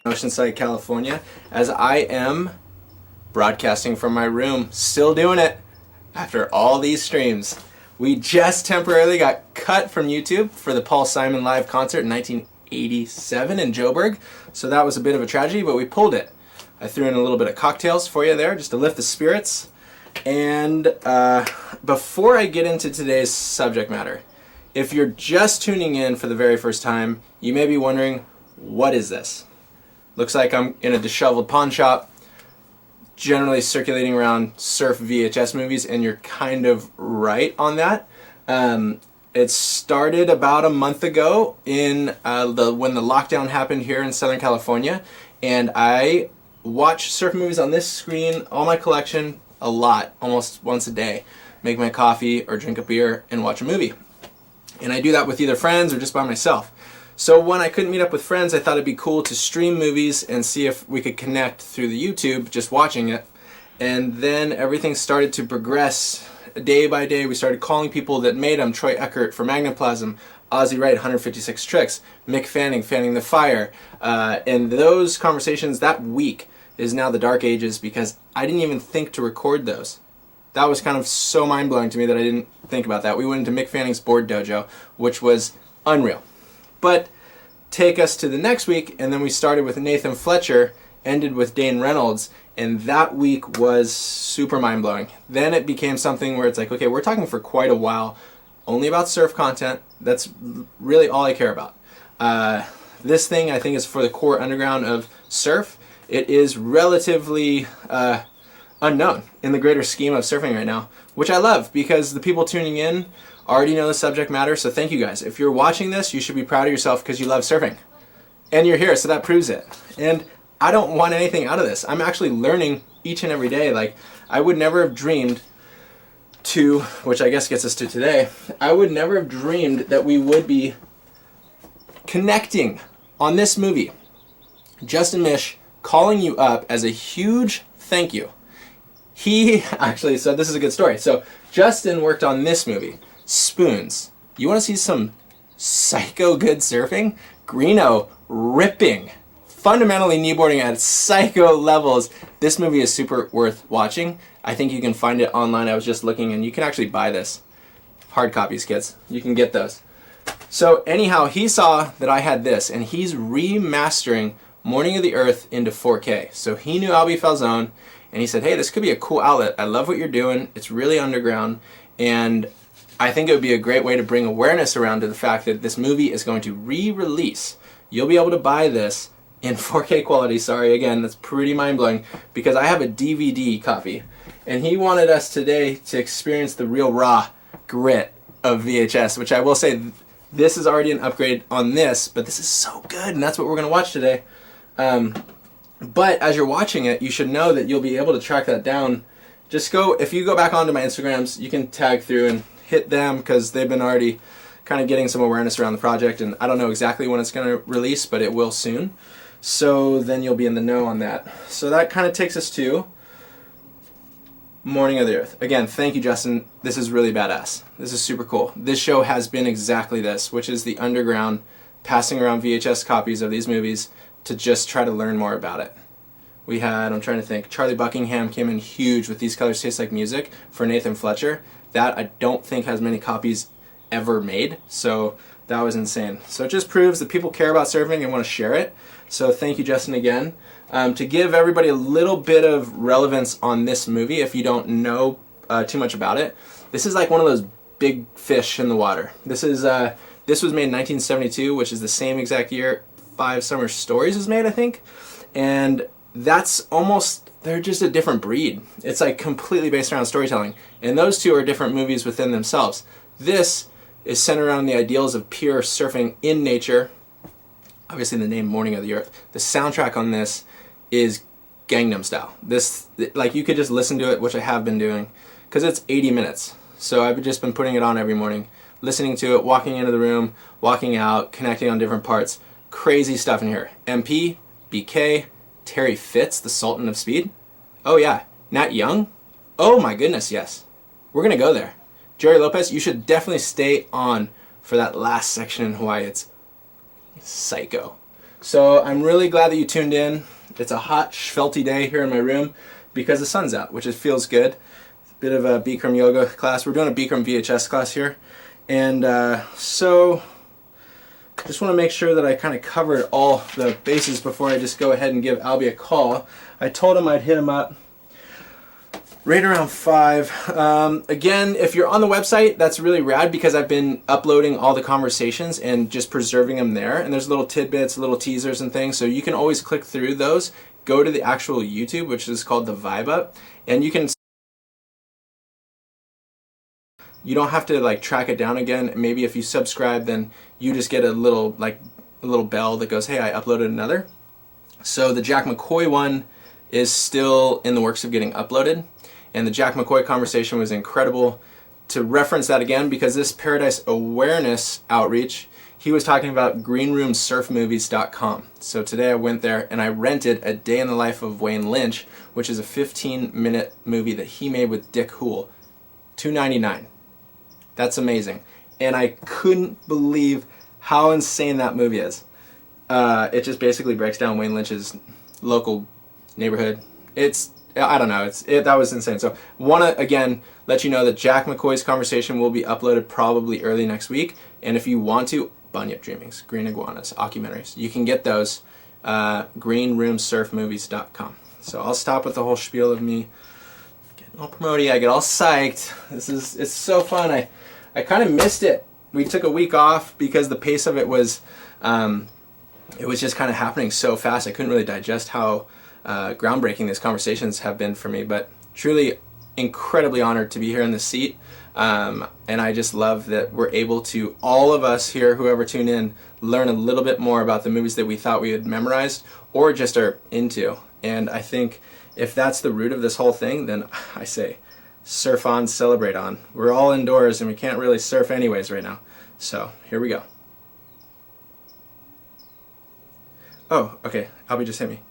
Oceanside, California, as I am broadcasting from my room, still doing it after all these streams. We just temporarily got cut from YouTube for the Paul Simon live concert in 1987 in Joburg, so that was a bit of a tragedy, but we pulled it. I threw in a little bit of cocktails for you there just to lift the spirits. And before I get into today's subject matter, if you're just tuning in for the very first time, you may be wondering, what is this? Looks like I'm in a disheveled pawn shop, generally circulating around surf VHS movies, and you're kind of right on that. It started about a month ago in when the lockdown happened here in Southern California, and I watch surf movies on this screen, all my collection, a lot, almost once a day. Make my coffee or drink a beer and watch a movie. And I do that with either friends or just by myself. So when I couldn't meet up with friends, I thought it'd be cool to stream movies and see if we could connect through the YouTube, just watching it. And then everything started to progress. Day by day, we started calling people that made them. Troy Eckert for Magnoplasm, Ozzy Wright, 156 Tricks, Mick Fanning, Fanning the Fire. And those conversations that week is now the dark ages, because I didn't even think to record those. That was kind of so mind-blowing to me that I didn't think about that. We went into Mick Fanning's board dojo, which was unreal. But take us to the next week, and then we started with Nathan Fletcher, ended with Dane Reynolds, and that week was super mind-blowing. Then it became something where it's like, okay, we're talking for quite a while, only about surf content. That's really all I care about. This thing, I think, is for the core underground of surf. It is relatively unknown in the greater scheme of surfing right now, which I love, because the people tuning in already know the subject matter, so thank you guys. If you're watching this, you should be proud of yourself because you love surfing. And you're here, so that proves it. And I don't want anything out of this. I'm actually learning each and every day. Like, I would never have dreamed to, which I guess gets us to today, I would never have dreamed that we would be connecting on this movie. Justin Mish calling you up as a huge thank you. He actually, so this is a good story. So Justin worked on this movie, Spoons. You want to see some psycho good surfing? Greeno ripping, fundamentally kneeboarding at psycho levels. This movie is super worth watching. I think you can find it online. I was just looking, and you can actually buy this. Hard copies, kids. You can get those. So anyhow, he saw that I had this, and he's remastering Morning of the Earth into 4K. So he knew Albert Falzon, and he said, hey, this could be a cool outlet. I love what you're doing. It's really underground, and I think it would be a great way to bring awareness around to the fact that this movie is going to re-release. You'll be able to buy this in 4K quality. Sorry, again, that's pretty mind-blowing, because I have a DVD copy, and he wanted us today to experience the real raw grit of VHS, which I will say, this is already an upgrade on this, but this is so good, and that's what we're going to watch today. But as you're watching it, you should know that you'll be able to track that down. Just go, if you go back onto my Instagrams, you can tag through and hit them, because they've been already kind of getting some awareness around the project, and I don't know exactly when it's going to release, but it will soon. So then you'll be in the know on that. So that kind of takes us to Morning of the Earth. Again, thank you, Justin. This is really badass. This is super cool. This show has been exactly this, which is the underground passing around VHS copies of these movies to just try to learn more about it. We had, I'm trying to think, Charlie Buckingham came in huge with These Colors Taste Like Music for Nathan Fletcher. That I don't think has many copies ever made, so that was insane. So it just proves that people care about surfing and want to share it. So thank you, Justin, again. To give everybody a little bit of relevance on this movie, if you don't know too much about it, this is like one of those big fish in the water. This was made in 1972, which is the same exact year Five Summer Stories was made, I think. And that's almost, they're just a different breed. It's like completely based around storytelling. And those two are different movies within themselves. This is centered around the ideals of pure surfing in nature. Obviously the name Morning of the Earth. The soundtrack on this is Gangnam Style. This, like, you could just listen to it, which I have been doing, because it's 80 minutes. So I've just been putting it on every morning, listening to it, walking into the room, walking out, connecting on different parts. Crazy stuff in here. MP, BK, Terry Fitz, the Sultan of Speed. Oh yeah, Nat Young. Oh my goodness, yes. We're gonna go there. Jerry Lopez, you should definitely stay on for that last section in Hawaii. It's psycho. So I'm really glad that you tuned in. It's a hot, felty day here in my room because the sun's out, which feels good. It's a bit of a Bikram yoga class. We're doing a Bikram VHS class here. And so I just want to make sure that I kind of covered all the bases before I just go ahead and give Albie a call. I told him I'd hit him up right around 5. Again, if you're on the website, that's really rad because I've been uploading all the conversations and just preserving them there. And there's little tidbits, little teasers and things. So you can always click through those, go to the actual YouTube, which is called the Vibe Up. And you don't have to like track it down again. Maybe if you subscribe, then you just get a little bell that goes, hey, I uploaded another. So the Jack McCoy one is still in the works of getting uploaded. And the Jack McCoy conversation was incredible. To reference that again, because this Paradise Awareness outreach, he was talking about greenroomsurfmovies.com. So today I went there and I rented A Day in the Life of Wayne Lynch, which is a 15-minute movie that he made with Dick Hoole. $2.99. That's amazing. And I couldn't believe how insane that movie is. It just basically breaks down Wayne Lynch's local neighborhood. I don't know. That was insane. So want to, again, let you know that Jack McCoy's conversation will be uploaded probably early next week. And if you want to, Bunyip Dreamings, Green Iguanas, Ocumentaries, you can get those, greenroomsurfmovies.com. So I'll stop with the whole spiel of me getting all promoty. I get all psyched. It's so fun. I kind of missed it. We took a week off because the pace of it was just kind of happening so fast. I couldn't really digest how groundbreaking these conversations have been for me, but truly incredibly honored to be here in the seat. And I just love that we're able to, all of us here, whoever tuned in, learn a little bit more about the movies that we thought we had memorized or just are into. And I think if that's the root of this whole thing, then I say surf on, celebrate on. We're all indoors and we can't really surf anyways right now. So here we go. Oh, okay. Albie just hit me.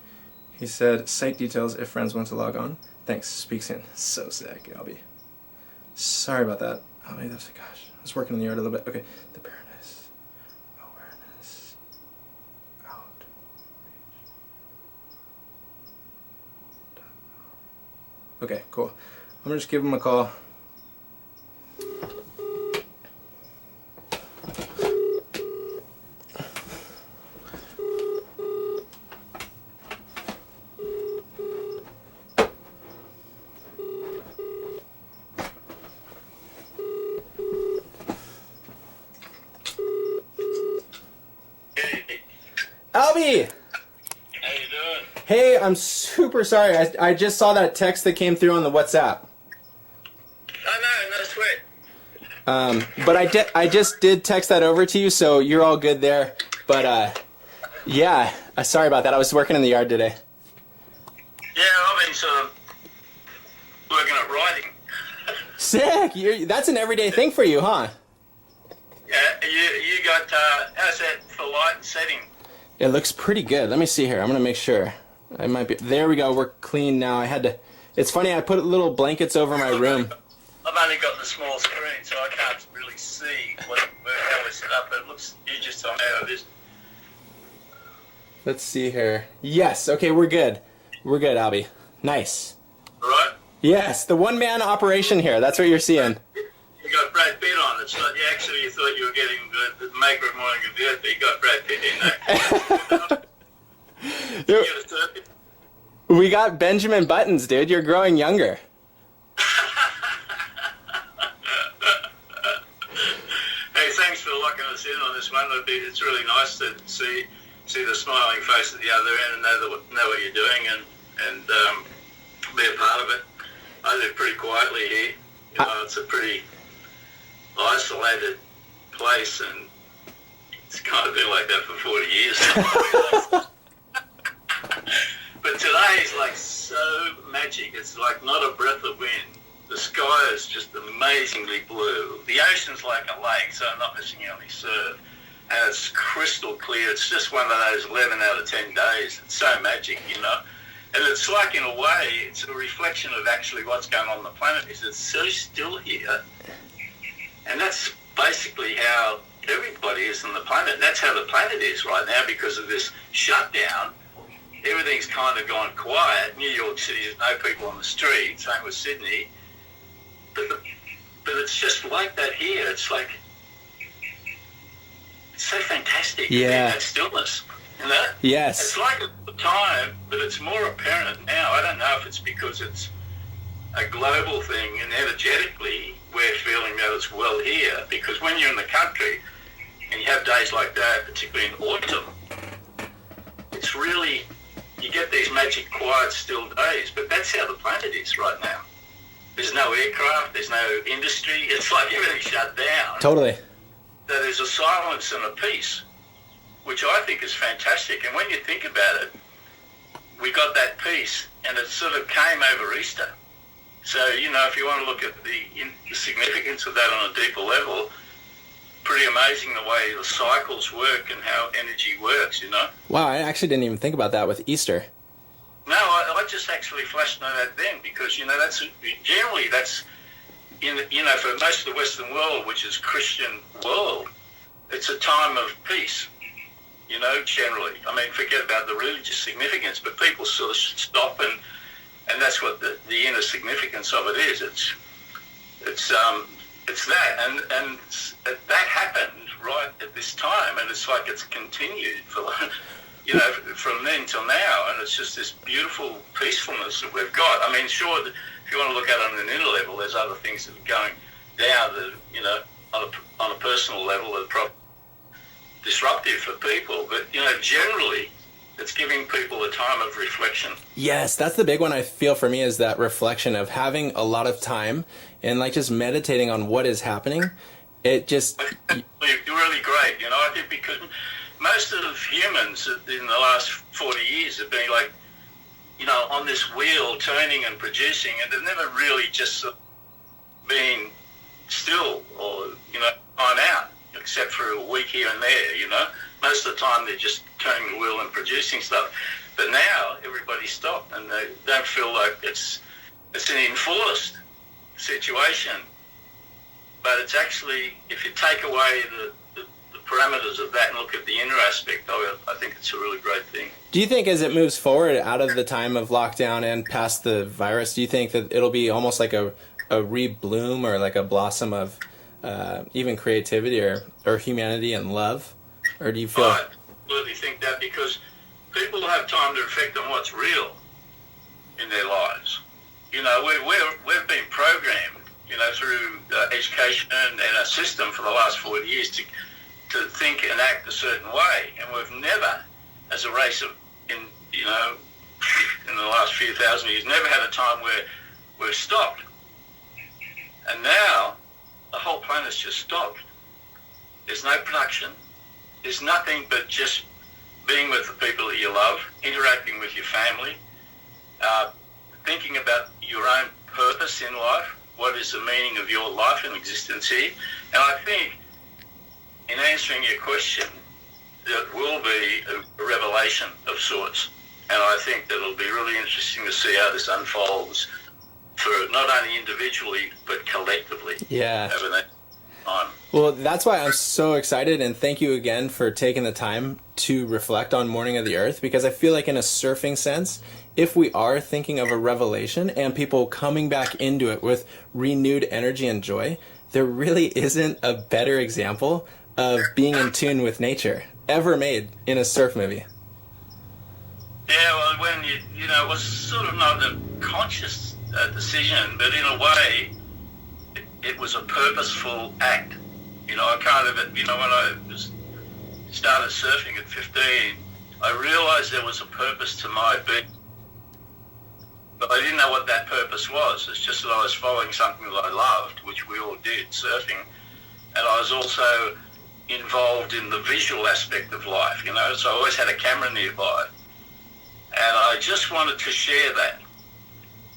He said, site details if friends want to log on. Thanks. Speak soon. So sick, Albie. Sorry about that. Oh, maybe that's, gosh. I was working in the yard a little bit. Okay. The Paradise Awareness Outreach. Okay, cool. I'm going to just give him a call. Albie! How you doing? Hey, I'm super sorry. I just saw that text that came through on the WhatsApp. Oh, no sweat. But I just did text that over to you, so you're all good there. But yeah, sorry about that. I was working in the yard today. Yeah, I've been sort of working at writing. Sick! That's an everyday thing for you, huh? Yeah, you got, how's that for light and setting? It looks pretty good. Let me see here. I'm going to make sure. I might be... There we go. We're clean now. It's funny, I put little blankets over my room. I've only got the small screen, so I can't really see how we're set up, but it looks, you just tell me how it is. Let's see here. Yes. Okay, we're good. We're good, Albie. Nice. All right? Yes, the one-man operation here. That's what you're seeing. You got Brad Pitt on it, so you thought you were getting the maker of Morning of the Earth, but you got Brad Pitt in there. We got Benjamin Buttons, dude. You're growing younger. Hey, thanks for locking us in on this one. It's really nice to see the smiling face at the other end and know what you're doing and be a part of it. I live pretty quietly here. You know, it's a pretty isolated place, and it's kind of been like that for 40 years. But today is like so magic. It's like not a breath of wind. The sky is just amazingly blue. The ocean's like a lake, so I'm not missing any surf. And it's crystal clear. It's just one of those 11 out of 10 days. It's so magic, you know. And it's like, in a way, it's a reflection of actually what's going on the planet. Is it's so still here. And that's basically how everybody is on the planet. And that's how the planet is right now because of this shutdown. Everything's kind of gone quiet. New York City, there's no people on the street. Same with Sydney. But it's just like that here. It's like, it's so fantastic. Yeah. That stillness, you know? Yes. It's like at the time, but it's more apparent now. I don't know if it's because it's a global thing and energetically we're feeling that as well here. Because when you're in the country and you have days like that, particularly in autumn, it's really, you get these magic, quiet, still days. But that's how the planet is right now. There's no aircraft, there's no industry. It's like everything's shut down. Totally. So there's a silence and a peace, which I think is fantastic. And when you think about it, we got that peace, and it sort of came over Easter. So, you know, if you want to look at the significance of that on a deeper level, pretty amazing the way the cycles work and how energy works, you know? Wow, I actually didn't even think about that with Easter. No, I just actually flashed on that then because, you know, that's generally for most of the Western world, which is Christian world, it's a time of peace, you know, generally. I mean, forget about the religious significance, but people sort of stop and that's what the inner significance of it is. It's that, and that happened right at this time, and it's like it's continued for, you know, from then till now, and it's just this beautiful peacefulness that we've got. I mean, sure, if you want to look at it on an inner level, there's other things that are going down that, you know, on a personal level that are probably disruptive for people, but, you know, generally, it's giving people a time of reflection. Yes, that's the big one I feel for me, is that reflection of having a lot of time and like just meditating on what is happening. It just... You're really great, you know, I think because most of humans in the last 40 years have been like, you know, on this wheel turning and producing, and they've never really just been still or, you know, time out, except for a week here and there, you know. Most of the time they're just turning the wheel and producing stuff. But now everybody's stopped and they don't feel like it's an enforced situation. But it's actually, if you take away the parameters of that and look at the inner aspect of it, I think it's a really great thing. Do you think as it moves forward out of the time of lockdown and past the virus, do you think that it'll be almost like a rebloom or like a blossom of even creativity or humanity and love? Or do you feel... I absolutely think that because people have time to reflect on what's real in their lives. You know, we've been programmed, you know, through education and a system for the last 40 years to think and act a certain way. And we've never, as a race in the last few thousand years, never had a time where we've stopped. And now the whole planet's just stopped. There's no production. There's nothing but just being with the people that you love, interacting with your family, thinking about your own purpose in life, what is the meaning of your life and existence here. And I think in answering your question, there will be a revelation of sorts. And I think that it'll be really interesting to see how this unfolds for not only individually, but collectively. Yeah. Over that time. Well, that's why I'm so excited, and thank you again for taking the time to reflect on Morning of the Earth, because I feel like in a surfing sense, if we are thinking of a revelation and people coming back into it with renewed energy and joy, there really isn't a better example of being in tune with nature ever made in a surf movie. Yeah, well, when you know, it was sort of not a conscious decision, but in a way, it was a purposeful act. You know, I kind of, you know, when I started surfing at 15, I realized there was a purpose to my being. But I didn't know what that purpose was. It's just that I was following something that I loved, which we all did, surfing. And I was also involved in the visual aspect of life, you know, so I always had a camera nearby. And I just wanted to share that.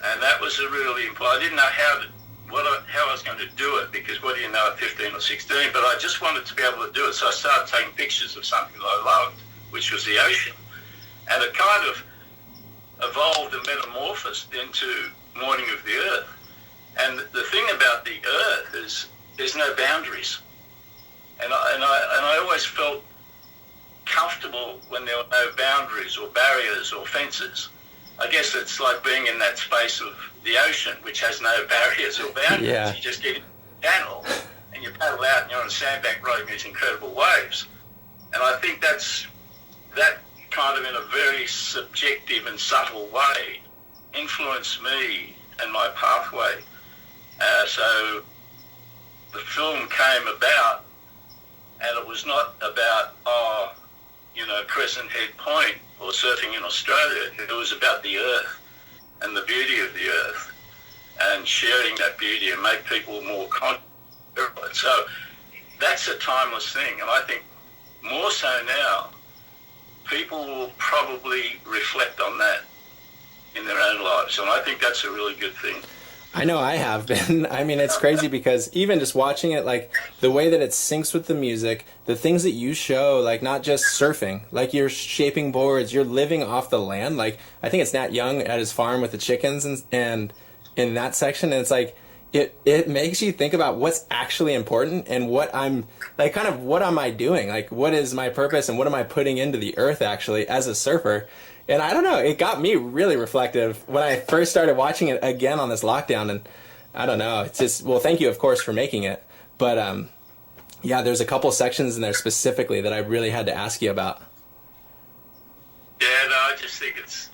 And that was a really important, I didn't know how I was going to do it, because what do you know at 15 or 16, but I just wanted to be able to do it. So I started taking pictures of something that I loved, which was the ocean. And it kind of evolved and metamorphosed into Morning of the Earth. And the thing about the Earth is there's no boundaries. And I always felt comfortable when there were no boundaries or barriers or fences. I guess it's like being in that space of the ocean, which has no barriers or boundaries. Yeah. You just get in the channel and you paddle out and you're on a sandbank riding these incredible waves. And I think that kind of in a very subjective and subtle way influenced me and my pathway. So the film came about, and it was not about, Crescent Head Point or surfing in Australia. It was about the earth and the beauty of the earth and sharing that beauty and make people more conscious. So that's a timeless thing. And I think more so now, people will probably reflect on that in their own lives. And I think that's a really good thing. I know I have been. I mean, it's crazy because even just watching it, like the way that it syncs with the music, the things that you show, like not just surfing, like you're shaping boards, you're living off the land. Like I think it's Nat Young at his farm with the chickens and in that section. And it's like, it makes you think about what's actually important and what I'm like, kind of what am I doing? Like what is my purpose and what am I putting into the earth actually as a surfer? And I don't know, it got me really reflective when I first started watching it again on this lockdown. And I don't know, it's just, well, thank you, of course, for making it. But yeah, there's a couple sections in there specifically that I really had to ask you about. Yeah, no, I just think it's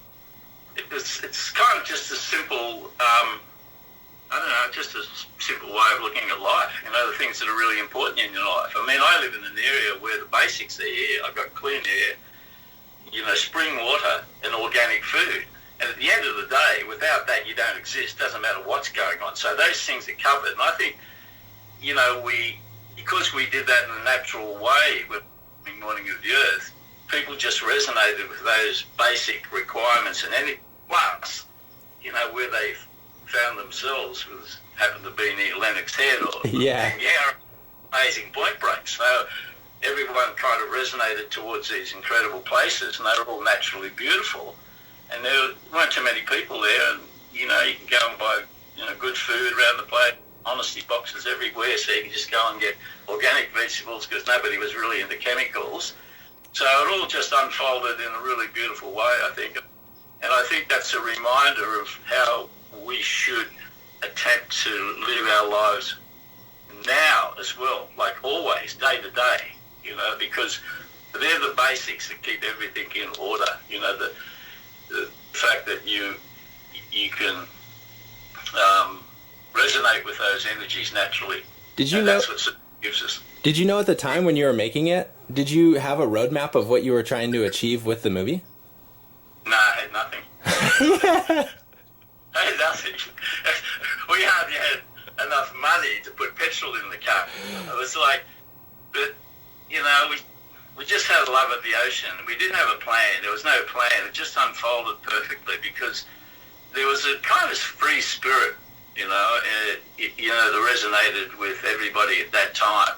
kind of just a simple, just a simple way of looking at life. You know, the things that are really important in your life. I mean, I live in an area where the basics are here. I've got clean air, spring water and organic food. And at the end of the day, without that, you don't exist. Doesn't matter what's going on. So those things are covered. And I think, because we did that in a natural way with the Morning of the Earth, people just resonated with those basic requirements. And any plus, where they found themselves happened to be near Lennox Head or amazing point breaks. So everyone kind of resonated towards these incredible places, and they were all naturally beautiful. And there weren't too many people there, and you can go and buy good food around the place, honesty boxes everywhere, so you can just go and get organic vegetables because nobody was really into chemicals. So it all just unfolded in a really beautiful way, I think. And I think that's a reminder of how we should attempt to live our lives now as well, like always, day to day. Because they're the basics that keep everything in order. The fact that you can resonate with those energies naturally. Did you know? That's what gives us. Did you know at the time when you were making it? Did you have a roadmap of what you were trying to achieve with the movie? No, I had nothing. I had nothing. We hardly had enough money to put petrol in the car. It was like, but. We just had a love of the ocean. We didn't have a plan. There was no plan. It just unfolded perfectly because there was a kind of free spirit, that resonated with everybody at that time.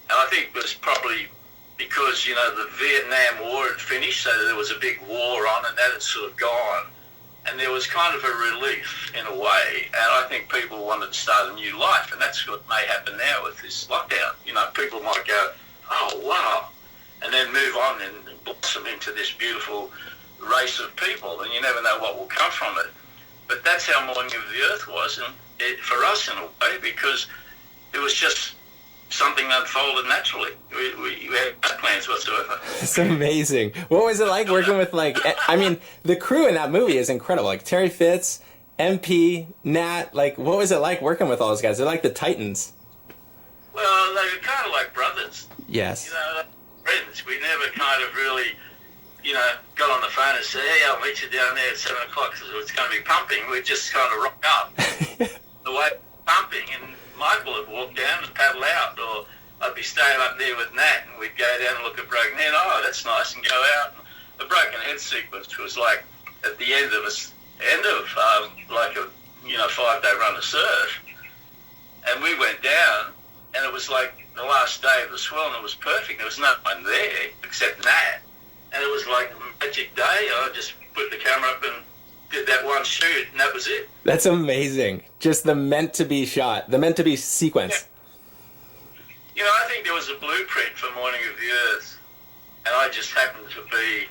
And I think it was probably because, the Vietnam War had finished, so there was a big war on, and that had sort of gone. And there was kind of a relief in a way. And I think people wanted to start a new life. And that's what may happen now with this lockdown. People might go, oh, wow, and then move on and blossom into this beautiful race of people, and you never know what will come from it. But that's how Morning of the Earth was, and for us in a way, because it was just something that unfolded naturally. We had no plans whatsoever. It's amazing. What was it like working with, the crew in that movie is incredible. Like Terry Fitz, MP, Nat, what was it like working with all those guys? They're like the Titans. Well, they were kind of like brothers. Yes. Friends. We never kind of really, got on the phone and said, hey, I'll meet you down there at 7 o'clock because it's going to be pumping. We'd just kind of rock up the way pumping, and Michael would walk down and paddle out, or I'd be staying up there with Nat, and we'd go down and look at Broken Head. Oh, that's nice, and go out. And the Broken Head sequence was like at the end of a 5-day run of surf, and we went down. And it was like the last day of the swell, and it was perfect. There was no one there except Nat. And it was like a magic day. I just put the camera up and did that one shoot, and that was it. That's amazing. Just the meant-to-be shot, the meant-to-be sequence. I think there was a blueprint for Morning of the Earth, and I just happened to be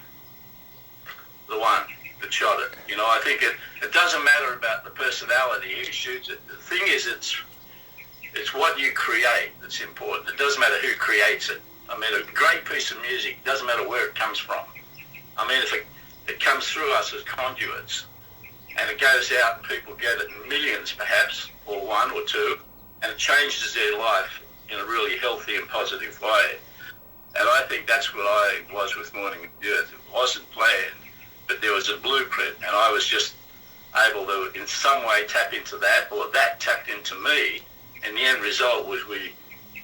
the one that shot it. I think it doesn't matter about the personality who shoots it. The thing is, it's what you create that's important. It doesn't matter who creates it. I mean, a great piece of music doesn't matter where it comes from. I mean, if it comes through us as conduits, and it goes out and people get it in millions perhaps, or one or two, and it changes their life in a really healthy and positive way. And I think that's what I was with Morning of the Earth. It wasn't planned, but there was a blueprint, and I was just able to in some way tap into that, or that tapped into me, and the end result was we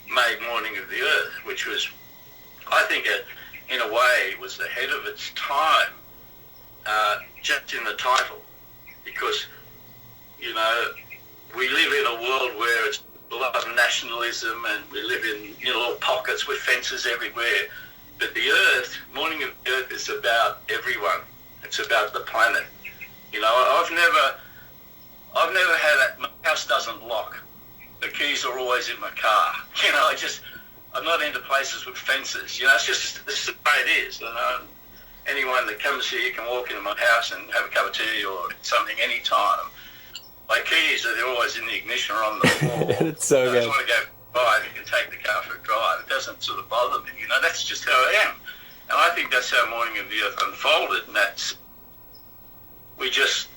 made Morning of the Earth, which was, I think, in a way, was ahead of its time, just in the title, because, we live in a world where it's a lot of nationalism, and we live in little pockets with fences everywhere. But the Earth, Morning of the Earth, is about everyone. It's about the planet. I've never had that. My house doesn't lock. The keys are always in my car. I'm not into places with fences. It's just this is the way it is. Anyone that comes here can walk into my house and have a cup of tea or something anytime. My keys they're always in the ignition or on the floor. It's so good. I just want to go drive. You can take the car for a drive. It doesn't sort of bother me. That's just how I am. And I think that's how Morning of the Earth unfolded. And we just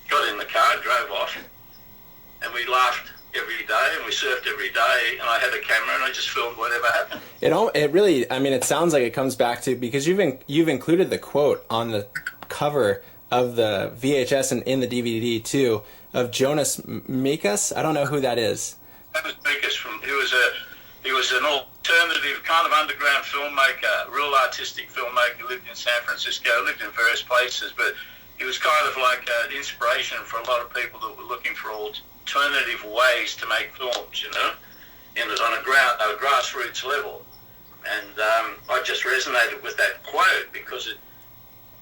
got in the car, drove off, and we laughed every day, and we surfed every day, and I had a camera, and I just filmed whatever happened. It really, it sounds like it comes back to, because you've included the quote on the cover of the VHS and in the DVD too, of Jonas Mekas. I don't know who that is. That was Mekas. He was an alternative kind of underground filmmaker, real artistic filmmaker, lived in San Francisco, lived in various places, but he was kind of like an inspiration for a lot of people that were looking for alternative ways to make films, on a grassroots level. And I just resonated with that quote because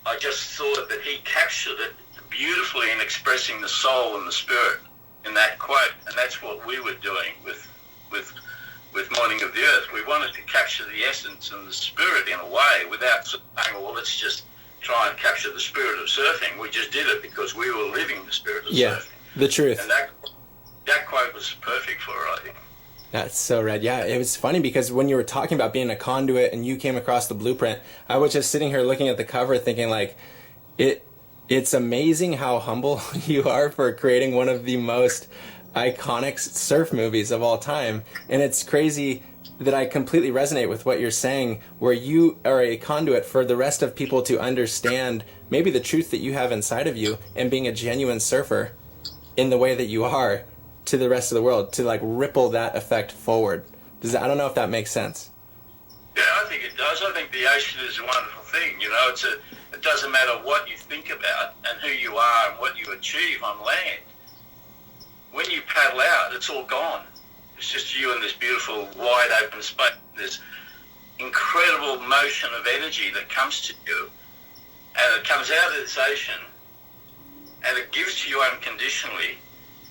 I just thought that he captured it beautifully in expressing the soul and the spirit in that quote. And that's what we were doing with Morning of the Earth. We wanted to capture the essence and the spirit in a way without saying, well, let's just try and capture the spirit of surfing. We just did it because we were living the spirit of surfing. The truth. And that quote was perfect for it, I think. That's so rad. Yeah, it was funny because when you were talking about being a conduit and you came across the blueprint, I was just sitting here looking at the cover thinking like, it's amazing how humble you are for creating one of the most iconic surf movies of all time. And it's crazy that I completely resonate with what you're saying, where you are a conduit for the rest of people to understand maybe the truth that you have inside of you, and being a genuine surfer in the way that you are to the rest of the world, to like ripple that effect forward. I don't know if that makes sense. Yeah, I think it does. I think the ocean is a wonderful thing. It doesn't matter what you think about and who you are and what you achieve on land. When you paddle out, it's all gone. It's just you in this beautiful, wide open space. There's incredible motion of energy that comes to you, and it comes out of this ocean, and it gives to you unconditionally,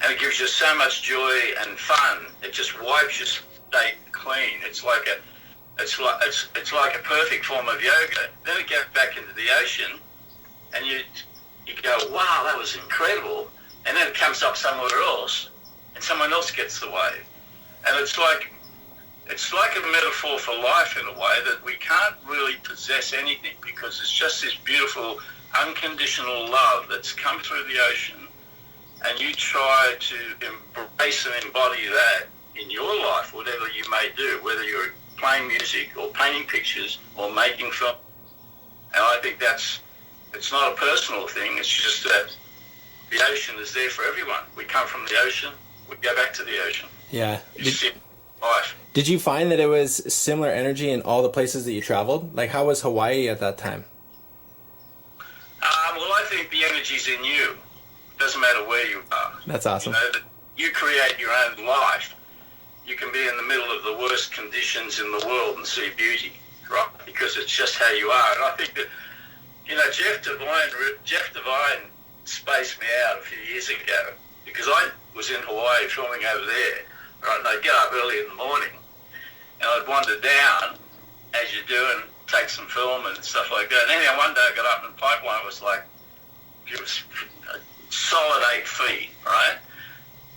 and it gives you so much joy and fun. It just wipes your state clean. It's like a perfect form of yoga. Then it goes back into the ocean, and you go, wow, that was incredible. And then it comes up somewhere else, and someone else gets the wave. And it's like a metaphor for life in a way, that we can't really possess anything because it's just this beautiful unconditional love that's come through the ocean, and you try to embrace and embody that in your life, whatever you may do, whether you're playing music or painting pictures or making film. And I think it's not a personal thing, it's just that the ocean is there for everyone. We come from the ocean, we go back to the ocean. Yeah. Life. Did you find that it was similar energy in all the places that you traveled? Like, how was Hawaii at that time? Well, I think the energy's in you. It doesn't matter where you are. That's awesome. You create your own life. You can be in the middle of the worst conditions in the world and see beauty, right? Because it's just how you are. And I think that, Jeff Devine spaced me out a few years ago, because I was in Hawaii filming over there, right? And I'd get up early in the morning, and I'd wander down, as you do, and take some film and stuff like that. And anyhow, one day I got up and pipeline was like, it was a solid 8 feet, right?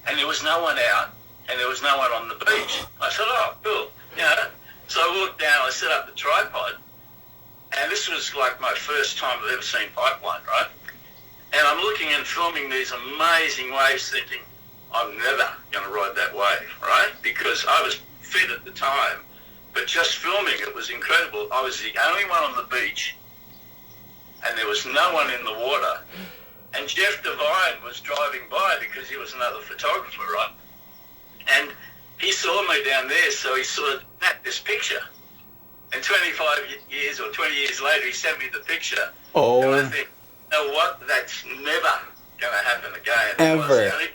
And there was no one out, and there was no one on the beach. I said, oh, cool, you know. So I walked down, I set up the tripod, and this was like my first time I've ever seen pipeline, right? And I'm looking and filming these amazing waves thinking, I'm never going to ride that wave, right? Because I was fit at the time, but just filming it was incredible. I was the only one on the beach, and there was no one in the water. And Jeff Devine was driving by because he was another photographer, right? And he saw me down there, so he sort of snapped this picture. And 25 years or 20 years later, he sent me the picture. Oh. And I think, you know what? That's never going to happen again. Ever. It was the only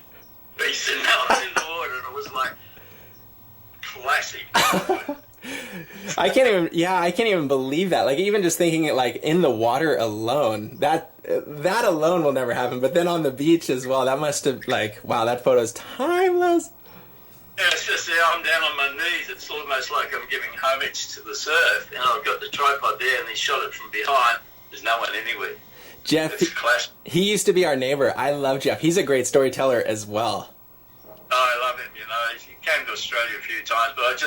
piece, and I was in the water, and it was like classic. I can't even believe that. Like, even just thinking it, like, in the water alone, that alone will never happen. But then on the beach as well, that must have, like, wow, that photo's timeless. Yeah, it's just there, I'm down on my knees. It's almost like I'm giving homage to the surf. And I've got the tripod there, and he shot it from behind. There's no one anywhere. Jeff, It's classic. he used to be our neighbor. I love Jeff. He's a great storyteller as well. Oh, I love him, you know. He came to Australia a few times, but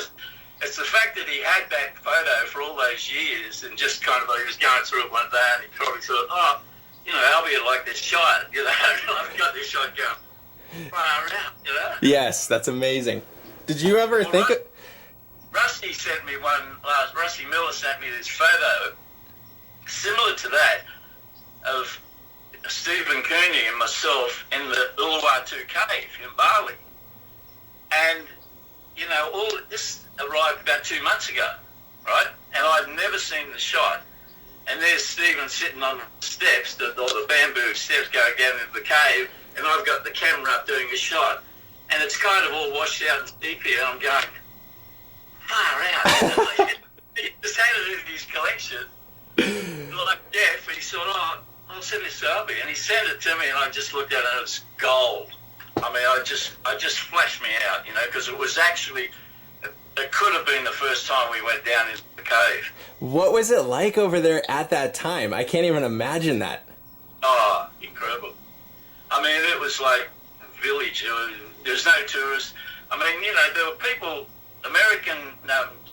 it's the fact that he had that photo for all those years, and just kind of like he was going through it one day, and he probably thought, oh, you know, Albert like this shot, you know. I've got this shot going far out, you know. Yes, that's amazing. Did you ever think... Rusty sent me Rusty Miller sent me this photo similar to that of Stephen Cooney and myself in the Uluwatu cave in Bali. And, you know, all this arrived about 2 months ago, right? And I'd never seen the shot. And there's Stephen sitting on the steps, or the bamboo steps going down into the cave, and I've got the camera up doing a shot. And it's kind of all washed out and sepia, and I'm going, far out. He just had it in his collection. Like Jeff, he said, oh, I'll send this to Albie. And he sent it to me, and I just looked at it, and it's gold. I mean, I just flashed me out, you know, because it was actually, it could have been the first time we went down into the cave. What was it like over there at that time? I can't even imagine that. Oh, incredible. I mean, it was like a village. There's no tourists. I mean, you know, there were people, American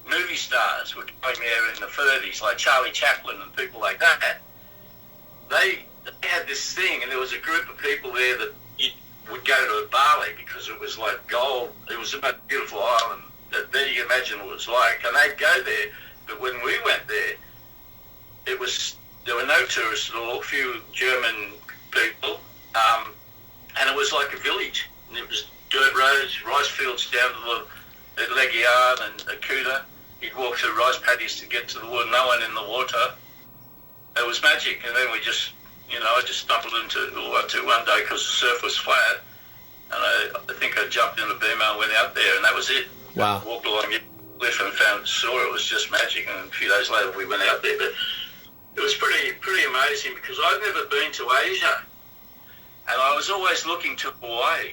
movie stars were going there in the 30s, like Charlie Chaplin and people like that. They had this thing, and there was a group of people there that would go to Bali because it was like gold. It was a beautiful island that then you can imagine what it was like. And they'd go there, but when we went there, there were no tourists at all, a few German people, and it was like a village. And it was dirt roads, rice fields down to the Legian and Akuta. You'd walk through rice paddies to get to the water, no one in the water. It was magic. And then we just, you know, I just stumbled into Uluwatu one day because the surf was flat. And I think I jumped in the bima and went out there, and that was it. Wow. I walked along the cliff and saw it was just magic. And a few days later we went out there. But it was pretty amazing because I'd never been to Asia. And I was always looking to Hawaii.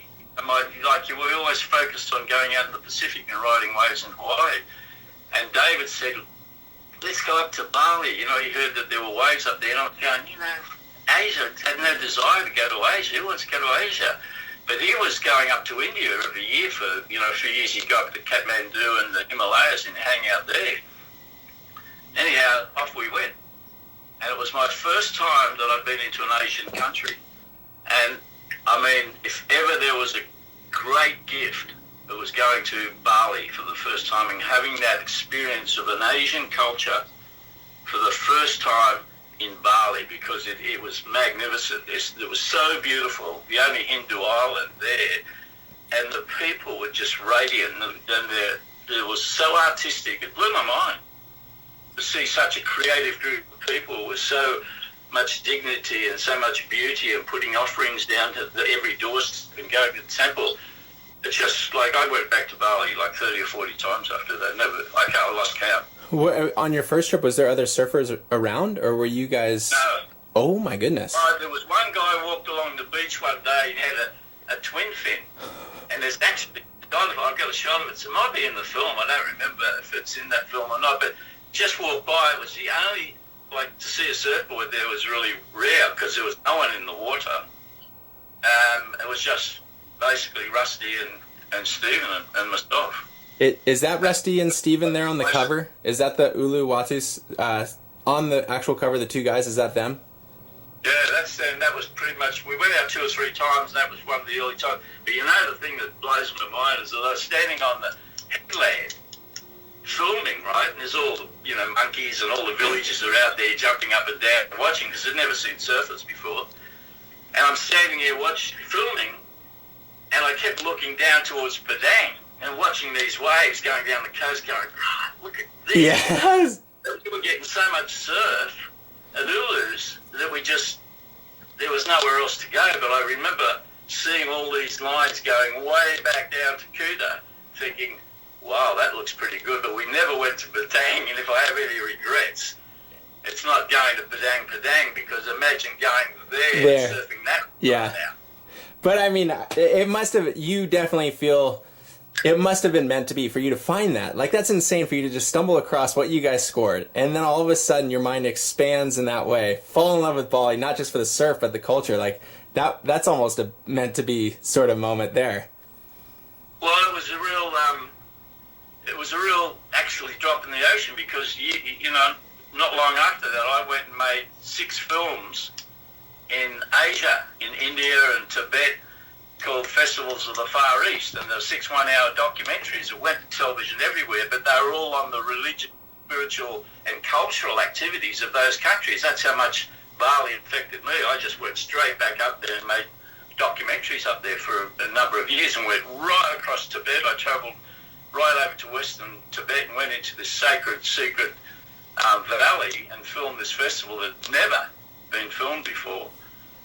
You were always focused on going out in the Pacific and riding waves in Hawaii. And David said, let's go up to Bali. You know, he heard that there were waves up there. And I was going, you know, Asia, had no desire to go to Asia. Who wants to go to Asia? But he was going up to India every year for, you know, a few years. He'd go up to Kathmandu and the Himalayas and hang out there. Anyhow, off we went. And it was my first time that I'd been into an Asian country. And, I mean, if ever there was a great gift, it was going to Bali for the first time and having that experience of an Asian culture for the first time in Bali, because it was magnificent. It was so beautiful, the only Hindu island there, and the people were just radiant, and it was so artistic. It blew my mind to see such a creative group of people with so much dignity and so much beauty, and putting offerings down to every doorstep and going to the temple. It's just like I went back to Bali like 30 or 40 times after that. I lost count. On your first trip, was there other surfers around, or were you guys... No. Oh, my goodness. There was one guy who walked along the beach one day and had a twin fin. And there's actually I've got a shot of it. So it might be in the film. I don't remember if it's in that film or not. But just walked by. It was the only, like, to see a surfboard there was really rare because there was no one in the water. It was just basically Rusty and Stephen and myself. Is that Rusty and Stephen there on the cover? Is that the Uluwatus on the actual cover? The two guys, is that them? Yeah, that's them. That was pretty much. We went out 2 or 3 times, and that was one of the early times. But you know, the thing that blows my mind is that I was standing on the headland filming, right? And there's all the, you know, monkeys and all the villagers are out there jumping up and down and watching because they'd never seen surfers before. And I'm standing here filming, and I kept looking down towards Padang and watching these waves going down the coast going, God, look at this. Yes. We were getting so much surf at Ulus that there was nowhere else to go. But I remember seeing all these lines going way back down to Kuta, thinking, wow, that looks pretty good. But we never went to Padang, and if I have any regrets, it's not going to Padang, because imagine going there and surfing that. Yeah. Right now. But I mean, it must have, you definitely feel, it must have been meant to be for you to find that. Like, that's insane for you to just stumble across what you guys scored. And then all of a sudden your mind expands in that way. Fall in love with Bali, not just for the surf, but the culture. Like, that's almost a meant to be sort of moment there. Well, it was a real actually drop in the ocean because, you know, not long after that I went and made 6 films in Asia, in India and Tibet, called Festivals of the Far East, and there were 6 one-hour documentaries that went to television everywhere, but they were all on the religious, spiritual and cultural activities of those countries. That's how much Bali affected me. I just went straight back up there and made documentaries up there for a number of years and went right across Tibet. I travelled right over to Western Tibet and went into this sacred, secret valley and filmed this festival that had never been filmed before.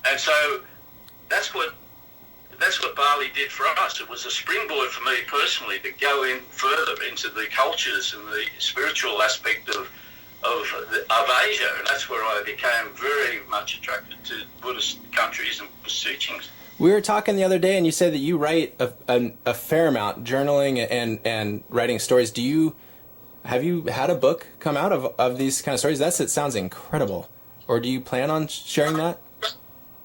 And so that's what Bali did for us. It was a springboard for me personally to go in further into the cultures and the spiritual aspect of Asia, and that's where I became very much attracted to Buddhist countries and Buddhist teachings. We were talking the other day, and you said that you write a fair amount, journaling and writing stories. Have you had a book come out of these kind of stories? It sounds incredible. Or do you plan on sharing that?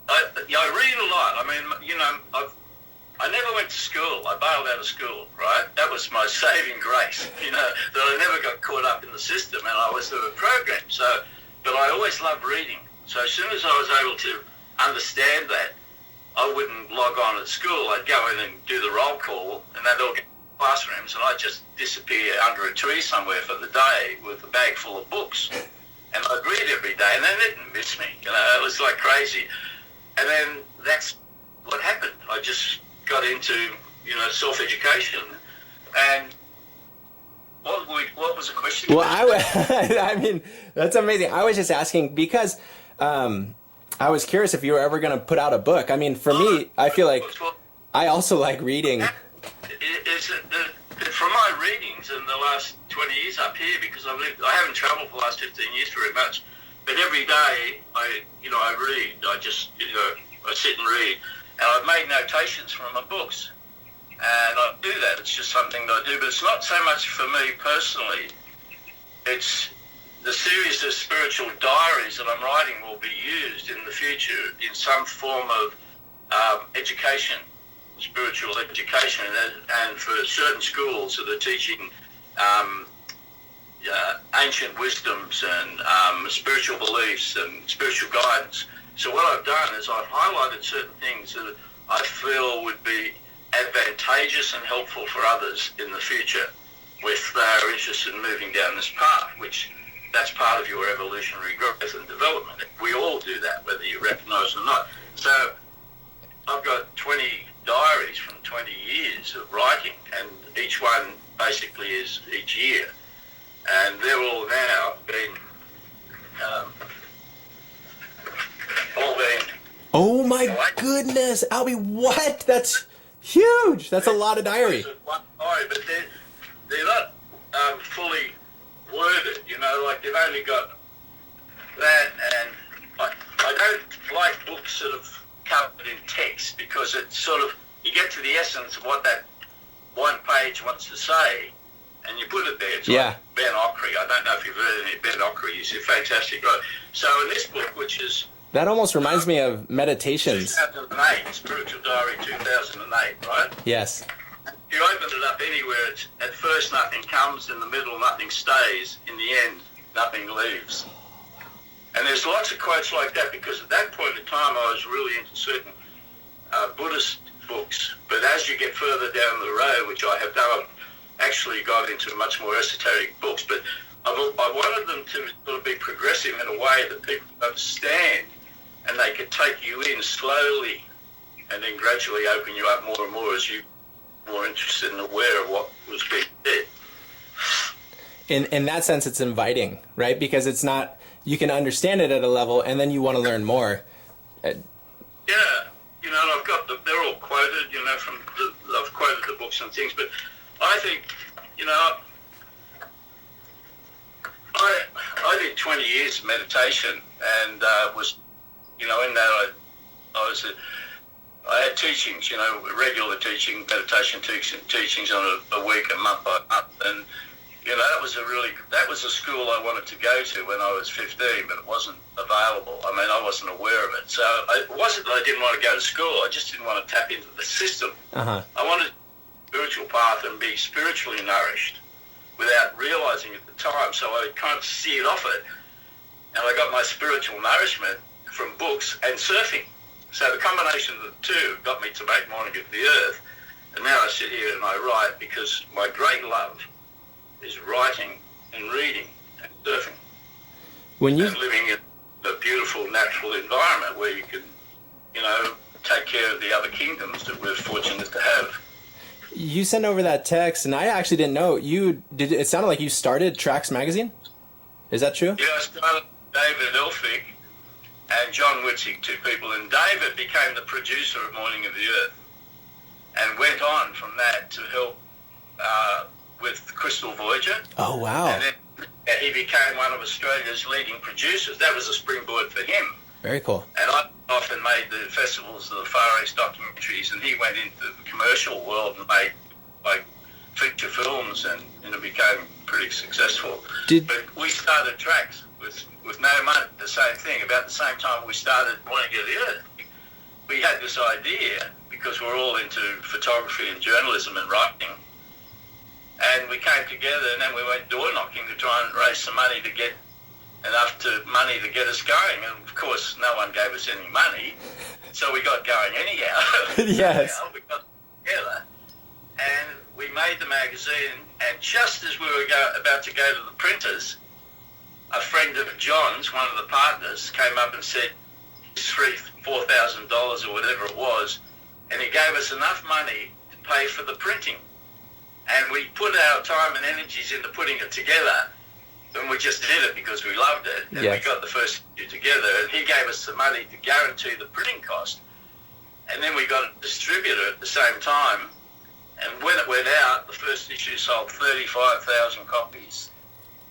I read a lot. I mean, you know, I never went to school. I bailed out of school, right? That was my saving grace, you know, that I never got caught up in the system and I was sort of programmed. So, but I always loved reading. So as soon as I was able to understand that, I wouldn't log on at school. I'd go in and do the roll call and they'd all get classrooms and I'd just disappear under a tree somewhere for the day with a bag full of books. And I'd read every day and they didn't miss me. You know, it was like crazy. And then that's what happened. I just got into, you know, self-education. And what was the question? Well, I mean, that's amazing. I was just asking because I was curious if you were ever going to put out a book. I mean, for me, I feel like I also like reading. From my readings in the last 20 years up here, because I haven't travelled for the last 15 years very much, but every day I read. I sit and read, and I've made notations from my books, and I do that. It's just something that I do, but it's not so much for me personally. It's the series of spiritual diaries that I'm writing will be used in the future in some form of education, spiritual education, and for certain schools that are teaching ancient wisdoms and spiritual beliefs and spiritual guidance. So what I've done is I've highlighted certain things that I feel would be advantageous and helpful for others in the future if they're interested in moving down this path, which that's part of your evolutionary growth and development. We all do that, whether you recognise it or not. So I've got 20 diaries from 20 years of writing, and each one basically is each year. And they're all now been Oh my goodness, Albie, what? That's huge. That's a lot of diary. One diary, but they're not fully worded, you know, like they've only got that, and I don't like books sort of covered in text because it's sort of, you get to the essence of what one page wants to say, and you put it there. It's Yeah. like Ben Ockery. I don't know if you've heard any of Ben Ockery. He's a fantastic writer. So in this book, which is That almost reminds me of Meditations. 2008, Spiritual Diary 2008, right? Yes. You open it up anywhere, it's, at first nothing comes, in the middle nothing stays, in the end nothing leaves. And there's lots of quotes like that, because at that point in time I was really into certain Buddhist books. But as you get further down the road, which I have done, I've actually got into much more esoteric books. But I wanted them to sort of be progressive in a way that people understand, and they could take you in slowly and then gradually open you up more and more as you more interested and aware of what was being said. In that sense, it's inviting, right? Because it's not, you can understand it at a level, and then you want to learn more. Yeah, you know, and I've got they're all quoted, you know, I've quoted the books and things, but I think, you know, I did 20 years of meditation, and was, you know, in that I had teachings, you know, regular teaching, meditation teachings on a week, a month by month, and you know, that was a school I wanted to go to when I was 15, but it wasn't available. I mean, I wasn't aware of it. So it wasn't that I didn't want to go to school, I just didn't want to tap into the system. Uh-huh. I wanted a spiritual path and be spiritually nourished without realizing at the time, so I kind of steered off it, and I got my spiritual nourishment from books and surfing. So the combination of the two got me to make Morning of the Earth, and now I sit here and I write because my great love is writing and reading and surfing. And living in a beautiful natural environment where you can, you know, take care of the other kingdoms that we're fortunate to have. You sent over that text, and I actually didn't know it sounded like you started Tracks Magazine. Is that true? Yeah, I started David Elphick and John Witzig, two people, and David became the producer of Morning of the Earth and went on from that to help with Crystal Voyager. Oh, wow. And then he became one of Australia's leading producers. That was a springboard for him. Very cool. And I often made the festivals of the Far East documentaries, and he went into the commercial world and made like feature films, and it became pretty successful. But we started Tracks with no money, the same thing. About the same time we started Morning of the Earth, we had this idea, because we're all into photography and journalism and writing, and we came together, and then we went door knocking to try and raise some money to get money to get us going. And of course, no one gave us any money, so we got going anyhow. Yes. We got together, and we made the magazine. And just as we were about to go to the printers, a friend of John's, one of the partners, came up and said, $4,000 or whatever it was, and he gave us enough money to pay for the printing. And we put our time and energies into putting it together, and we just did it because we loved it. And yes. We got the first issue together, and he gave us the money to guarantee the printing cost. And then we got a distributor at the same time, and when it went out, the first issue sold 35,000 copies.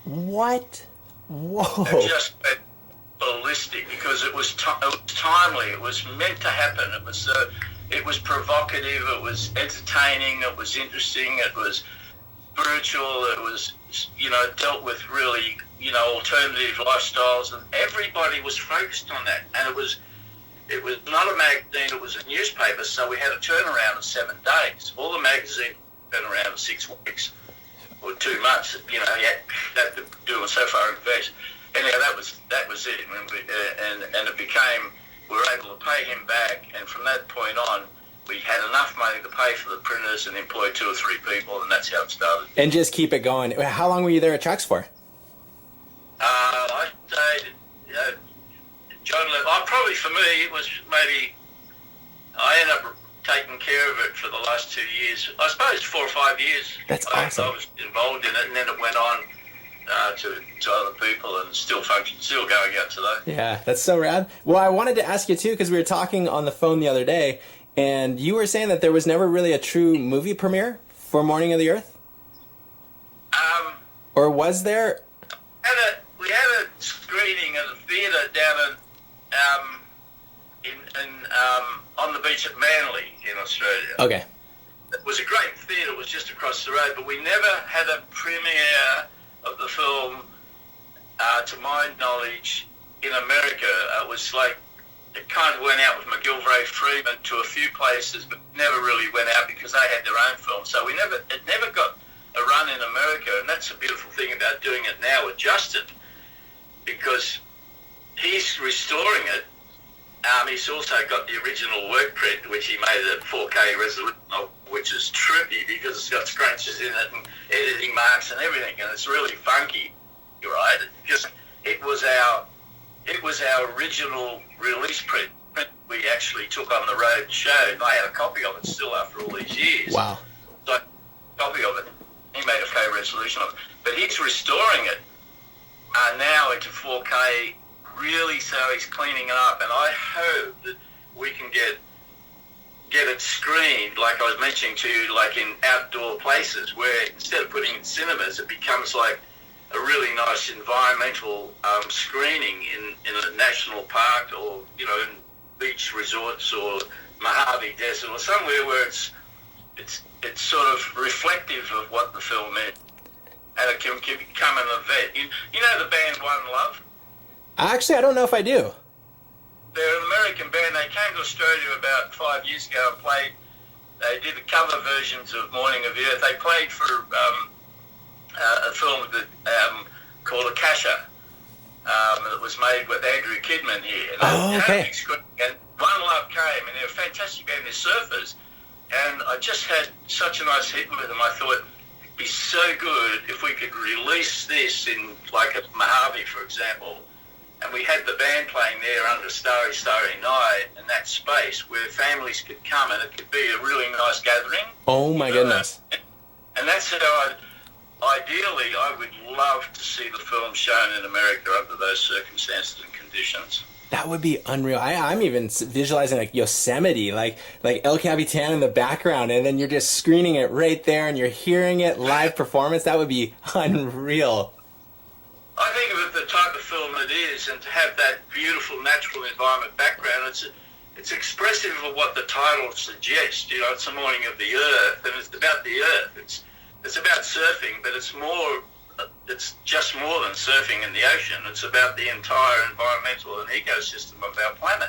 What? Whoa. It just went ballistic because it was timely. It was meant to happen. It was provocative. It was entertaining. It was interesting. It was spiritual. It was, you know, dealt with really, you know, alternative lifestyles, and everybody was focused on that. And it was not a magazine. It was a newspaper. So we had a turnaround of 7 days. All the magazines turned around in 6 weeks. Or 2 months, you know, you had to do it so far in advance. Anyhow, that was it, and it became, we were able to pay him back, and from that point on, we had enough money to pay for the printers and employ 2 or 3 people, and that's how it started. And just keep it going. How long were you there at Tracks for? I stayed, John left. Probably for me, it was maybe, I ended up taking care of it for the last 2 years. I suppose 4 or 5 years. That's awesome. I was involved in it, and then it went on to other people, and still going out today. Yeah, that's so rad. Well, I wanted to ask you too, because we were talking on the phone the other day, and you were saying that there was never really a true movie premiere for Morning of the Earth? Or was there? We had a screening at a theatre down in on the beach at Manly in Australia. Okay. It was a great theatre. It was just across the road, but we never had a premiere of the film, to my knowledge, in America. It was like, it kind of went out with McGilvray Freeman to a few places, but never really went out because they had their own film. So it never got a run in America, and that's the beautiful thing about doing it now with Justin, because he's restoring it. He's also got the original work print, which he made at 4K resolution, which is trippy because it's got scratches in it and editing marks and everything, and it's really funky, right? Because it was our original release print we actually took on the road and showed, and I have a copy of it still after all these years. Wow. So, a copy of it. He made a K resolution of it. But he's restoring it now into 4K, really, so he's cleaning it up, and I hope that we can get it screened, like I was mentioning to you, like in outdoor places, where instead of putting it in cinemas, it becomes like a really nice environmental screening in a national park, or, you know, in beach resorts or Mojave Desert or somewhere where it's sort of reflective of what the film is, and it can become an event. You know the band One Love? Actually, I don't know if I do. They're an American band. They came to Australia about 5 years ago and played. They did the cover versions of Morning of the Earth. They played for a film that, called Akasha, that was made with Andrew Kidman here. And okay. And One Love came, and they're a fantastic band. They're surfers. And I just had such a nice hit with them. I thought it'd be so good if we could release this in, like, at Mojave, for example. And we had the band playing there under Starry, Starry Night in that space where families could come, and it could be a really nice gathering. Oh, my goodness. And that's how ideally, I would love to see the film shown in America under those circumstances and conditions. That would be unreal. I'm even visualizing like Yosemite, like El Capitan in the background, and then you're just screening it right there, and you're hearing it live performance. That would be unreal. I think of it the type of film it is, and to have that beautiful natural environment background, it's expressive of what the title suggests. You know, it's the morning of the Earth, and it's about the Earth. It's about surfing, but it's just more than surfing in the ocean. It's about the entire environmental and ecosystem of our planet.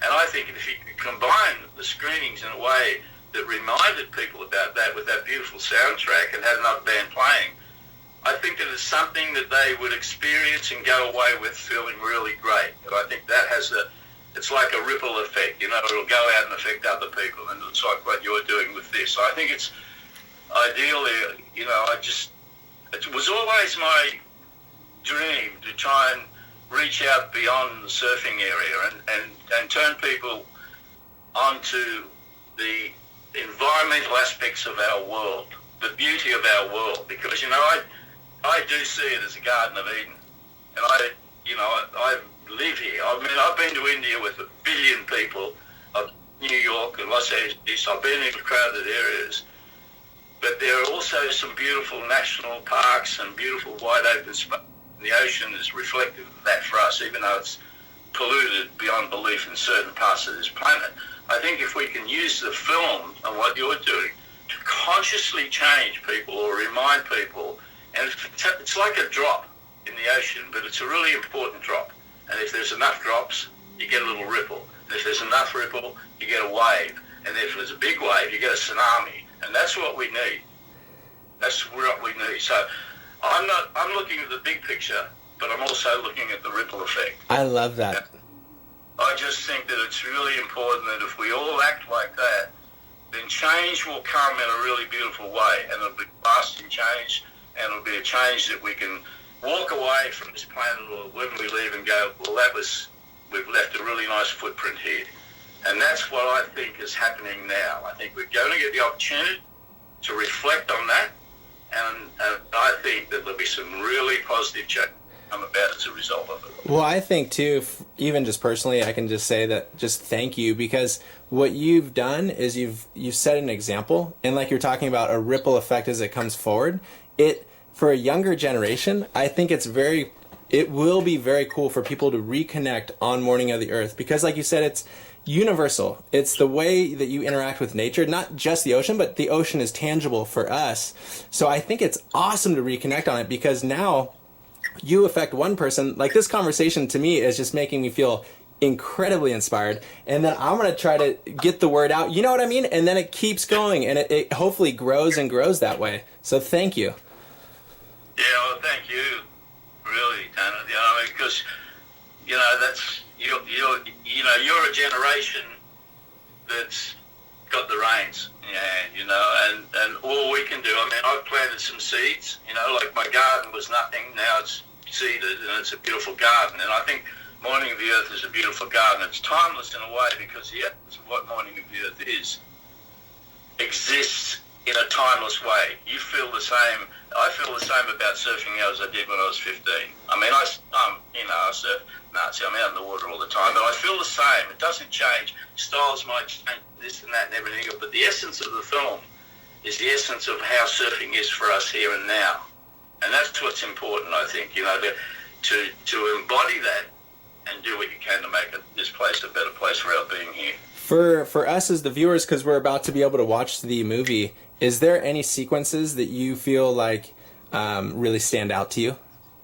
And I think if you could combine the screenings in a way that reminded people about that with that beautiful soundtrack and had another band playing, I think that it's something that they would experience and go away with feeling really great. And I think that it's like a ripple effect, you know, it'll go out and affect other people, and it's like what you're doing with this. So I think it's ideally, you know, it was always my dream to try and reach out beyond the surfing area and turn people onto the environmental aspects of our world, the beauty of our world, because, you know, I do see it as a Garden of Eden, and I live here. I mean, I've been to India with 1 billion people, New York and Los Angeles. I've been into crowded areas, but there are also some beautiful national parks and beautiful wide open space. The ocean is reflective of that for us, even though it's polluted beyond belief in certain parts of this planet. I think if we can use the film and what you're doing to consciously change people or remind people, and it's like a drop in the ocean, but it's a really important drop. And if there's enough drops, you get a little ripple. And if there's enough ripple, you get a wave. And if there's a big wave, you get a tsunami. And that's what we need. That's what we need. So I'm looking at the big picture, but I'm also looking at the ripple effect. I love that. I just think that it's really important that if we all act like that, then change will come in a really beautiful way, and it'll be lasting change, and it'll be a change that we can walk away from this planet, or when we leave and go, well, we've left a really nice footprint here. And that's what I think is happening now. I think we're going to get the opportunity to reflect on that, and I think that there'll be some really positive change come about as a result of it. Well, I think too, even just personally, I can just say that just thank you, because what you've done is you've set an example, and like you're talking about a ripple effect as it comes forward. For a younger generation, I think it will be very cool for people to reconnect on Morning of the Earth, because like you said, universal. It's the way that you interact with nature, not just the ocean, but the ocean is tangible for us. So I think it's awesome to reconnect on it, because now you affect one person. Like, this conversation to me is just making me feel incredibly inspired, and then I'm going to try to get the word out. You know what I mean? And then it keeps going, and it hopefully grows and grows that way. So thank you. Yeah, well, thank you, really, Tanner. You know, because that's you're a generation that's got the reins. Yeah, and all we can do. I mean, I've planted some seeds. Like my garden was nothing. Now it's seeded, and it's a beautiful garden. And I think Morning of the Earth is a beautiful garden. It's timeless in a way, because the essence of what Morning of the Earth is exists in a timeless way. You feel the same. I feel the same about surfing as I did when I was 15. I mean, I surf. I'm out in the water all the time, but I feel the same. It doesn't change. Styles might change, this and that and everything, but the essence of the film is the essence of how surfing is for us here and now. And that's what's important, I think, to embody that and do what you can to make this place a better place for our being here. For us as the viewers, because we're about to be able to watch the movie, is there any sequences that you feel like really stand out to you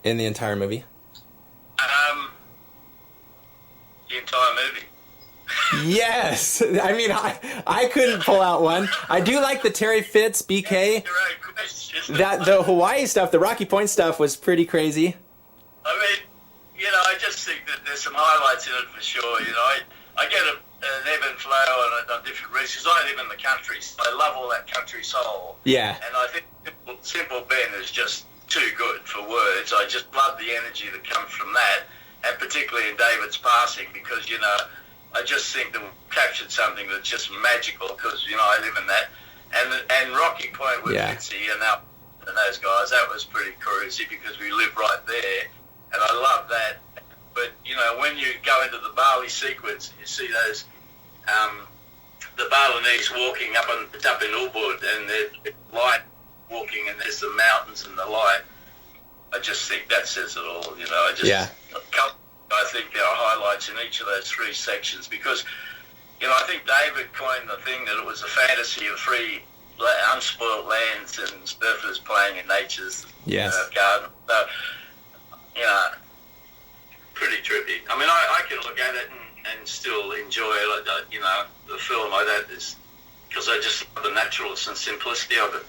in the entire movie? The entire movie. Yes! I mean, I couldn't pull out one. I do like the Terry Fitz, BK. The Hawaii stuff, the Rocky Point stuff was pretty crazy. I mean, I just think that there's some highlights in it for sure. I get an ebb and flow on different reasons. I live in the country, so I love all that country soul. Yeah. And I think Simple Ben is just too good for words. I just love the energy that comes from that, and particularly in David's passing, because, I just think that we captured something that's just magical, because, I live in that. And Rocky Point with Mitzi and those guys, that was pretty crazy, because we live right there, and I love that. But, when you go into the Bali sequence, you see those, the Balinese walking up in Ubud, and they're light walking, and there's the mountains and the light. I just think that says it all, I think there are highlights in each of those three sections, because, I think David coined the thing that it was a fantasy of free, unspoiled lands and surfers playing in nature's garden. So, pretty trippy. I mean, I can look at it and still enjoy the film like that, is because I just love the naturalness and simplicity of it.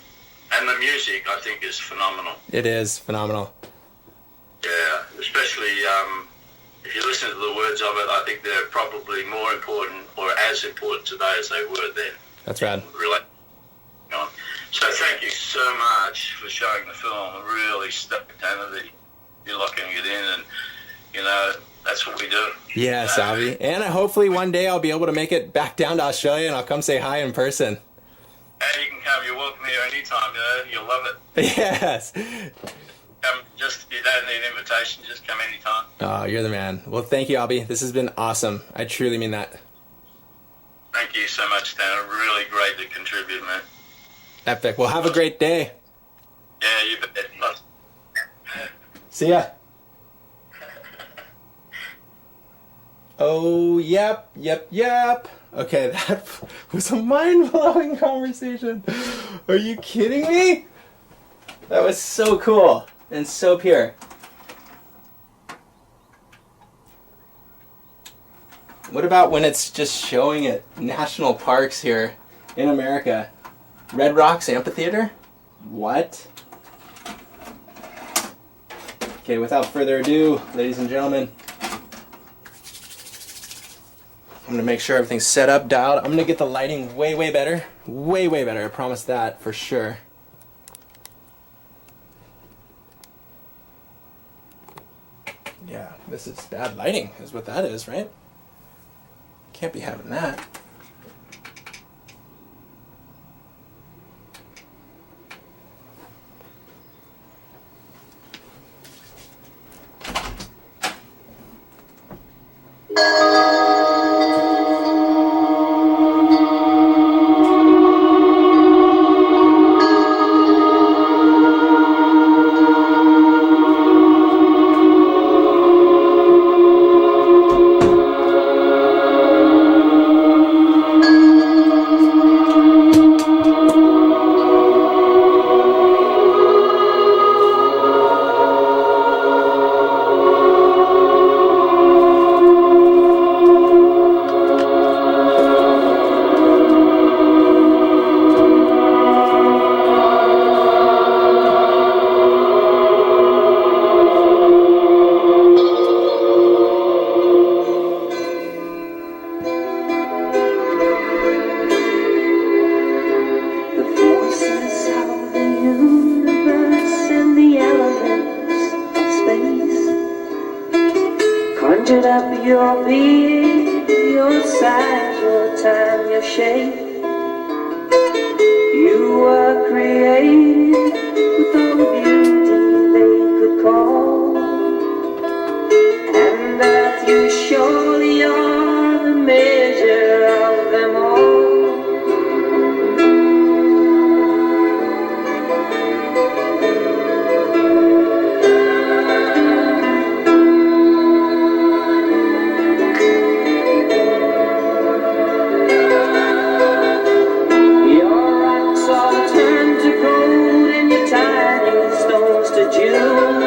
And the music, I think, is phenomenal. It is phenomenal. Yeah, especially if you listen to the words of it, I think they're probably more important, or as important today as they were then. That's rad. Really. So thank you so much for showing the film. I'm really stoked, Tanner, that you're locking it in, and that's what we do. Yeah, Savi. And hopefully one day I'll be able to make it back down to Australia, and I'll come say hi in person. Hey, you can come. You're welcome here anytime. You'll love it. Yes. You don't need an invitation. Just come anytime. Oh, you're the man. Well, thank you, Albie. This has been awesome. I truly mean that. Thank you so much, Tanner. Really great to contribute, man. Epic. Well, have a great day. Yeah, you bet. See ya. Oh, yep. Okay, that was a mind-blowing conversation. Are you kidding me? That was so cool and so pure. What about when it's just showing at national parks here in America? Red Rocks Amphitheater? What? Okay, without further ado, ladies and gentlemen, I'm gonna make sure everything's set up, dialed. I'm gonna get the lighting way better. Way better, I promise that for sure. Yeah, this is bad lighting, is what that is, right? Can't be having that. Conjured up your being, your size, your time, your shape. You were created with all the beauty they could call. And that you surely are the measure of them all. Your rocks all turn to gold and your tiny stones to jewels.